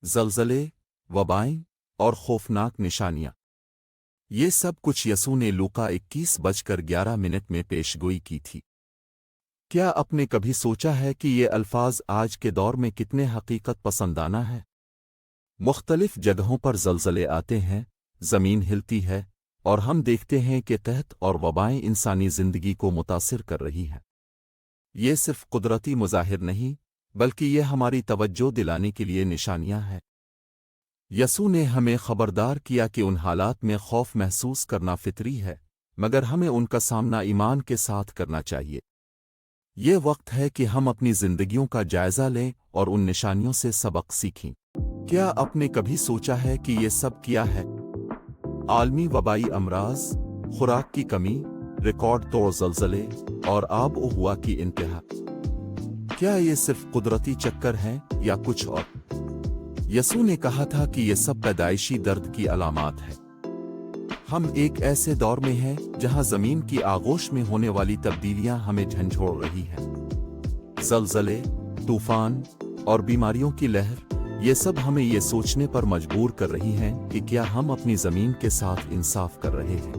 زلزلے، وبائیں اور خوفناک نشانیاں، یہ سب کچھ یسوع نے لوقا 21:11 میں پیشگوئی کی تھی۔ کیا آپ نے کبھی سوچا ہے کہ یہ الفاظ آج کے دور میں کتنے حقیقت پسندانہ ہیں؟ مختلف جگہوں پر زلزلے آتے ہیں، زمین ہلتی ہے، اور ہم دیکھتے ہیں کہ قحط اور وبائیں انسانی زندگی کو متاثر کر رہی ہیں۔ یہ صرف قدرتی مظاہر نہیں، بلکہ یہ ہماری توجہ دلانے کے لیے نشانیاں ہیں۔ یسوع نے ہمیں خبردار کیا کہ ان حالات میں خوف محسوس کرنا فطری ہے، مگر ہمیں ان کا سامنا ایمان کے ساتھ کرنا چاہیے۔ یہ وقت ہے کہ ہم اپنی زندگیوں کا جائزہ لیں اور ان نشانیوں سے سبق سیکھیں۔ کیا آپ نے کبھی سوچا ہے کہ یہ سب کیا ہے؟ عالمی وبائی امراض، خوراک کی کمی، ریکارڈ توڑ زلزلے اور آب و ہوا کی انتہا۔ کیا یہ صرف قدرتی چکر ہیں یا کچھ اور؟ یسوع نے کہا تھا کہ یہ سب پیدائشی درد کی علامات ہیں۔ ہم ایک ایسے دور میں ہیں جہاں زمین کی آغوش میں ہونے والی تبدیلیاں ہمیں جھنجھوڑ رہی ہیں۔ زلزلے، طوفان اور بیماریوں کی لہر، یہ سب ہمیں یہ سوچنے پر مجبور کر رہی ہیں کہ کیا ہم اپنی زمین کے ساتھ انصاف کر رہے ہیں۔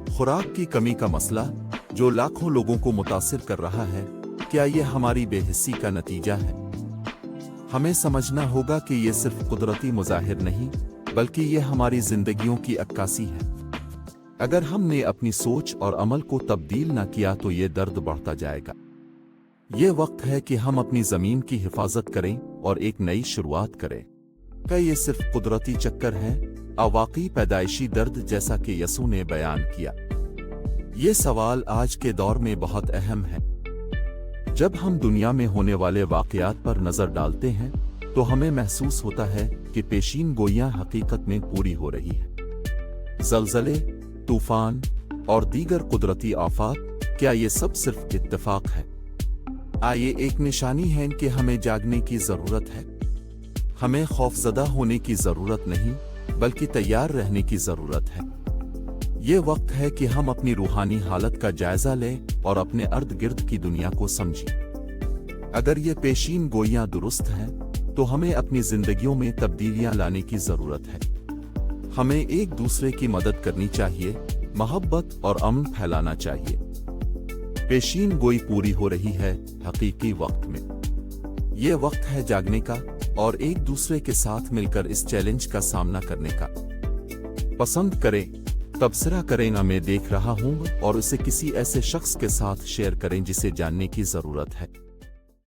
خوراک کی کمی کا مسئلہ، جو لاکھوں لوگوں کو متاثر کر رہا ہے، کیا یہ ہماری بے حسی کا نتیجہ ہے؟ ہمیں سمجھنا ہوگا کہ یہ صرف قدرتی مظاہر نہیں، بلکہ یہ ہماری زندگیوں کی عکاسی ہے۔ اگر ہم نے اپنی سوچ اور عمل کو تبدیل نہ کیا تو یہ درد بڑھتا جائے گا۔ یہ وقت ہے کہ ہم اپنی زمین کی حفاظت کریں اور ایک نئی شروعات کریں۔ کیا یہ صرف قدرتی چکر ہے یا واقعی پیدائشی درد جیسا کہ یسوع نے بیان کیا؟ یہ سوال آج کے دور میں بہت اہم ہے۔ جب ہم دنیا میں ہونے والے واقعات پر نظر ڈالتے ہیں تو ہمیں محسوس ہوتا ہے کہ پیشین گوئیاں حقیقت میں پوری ہو رہی ہیں۔ زلزلے، طوفان اور دیگر قدرتی آفات، کیا یہ سب صرف اتفاق ہے؟ یہ ایک نشانی ہے کہ ہمیں جاگنے کی ضرورت ہے۔ ہمیں خوفزدہ ہونے کی ضرورت نہیں، بلکہ تیار رہنے کی ضرورت ہے۔ یہ وقت ہے کہ ہم اپنی روحانی حالت کا جائزہ لیں اور اپنے ارد گرد کی دنیا کو سمجھیں۔ اگر یہ پیشین گوئیاں درست ہیں تو ہمیں اپنی زندگیوں میں تبدیلیاں لانے کی ضرورت ہے۔ ہمیں ایک دوسرے کی مدد کرنی چاہیے، محبت اور امن پھیلانا چاہیے۔ پیشین گوئی پوری ہو رہی ہے حقیقی وقت میں۔ یہ وقت ہے جاگنے کا اور ایک دوسرے کے ساتھ مل کر اس چیلنج کا سامنا کرنے کا۔ پسند کریں، تبصرہ کریں، میں دیکھ رہا ہوں، اور اسے کسی ایسے شخص کے ساتھ شیئر کریں جسے جاننے کی ضرورت ہے۔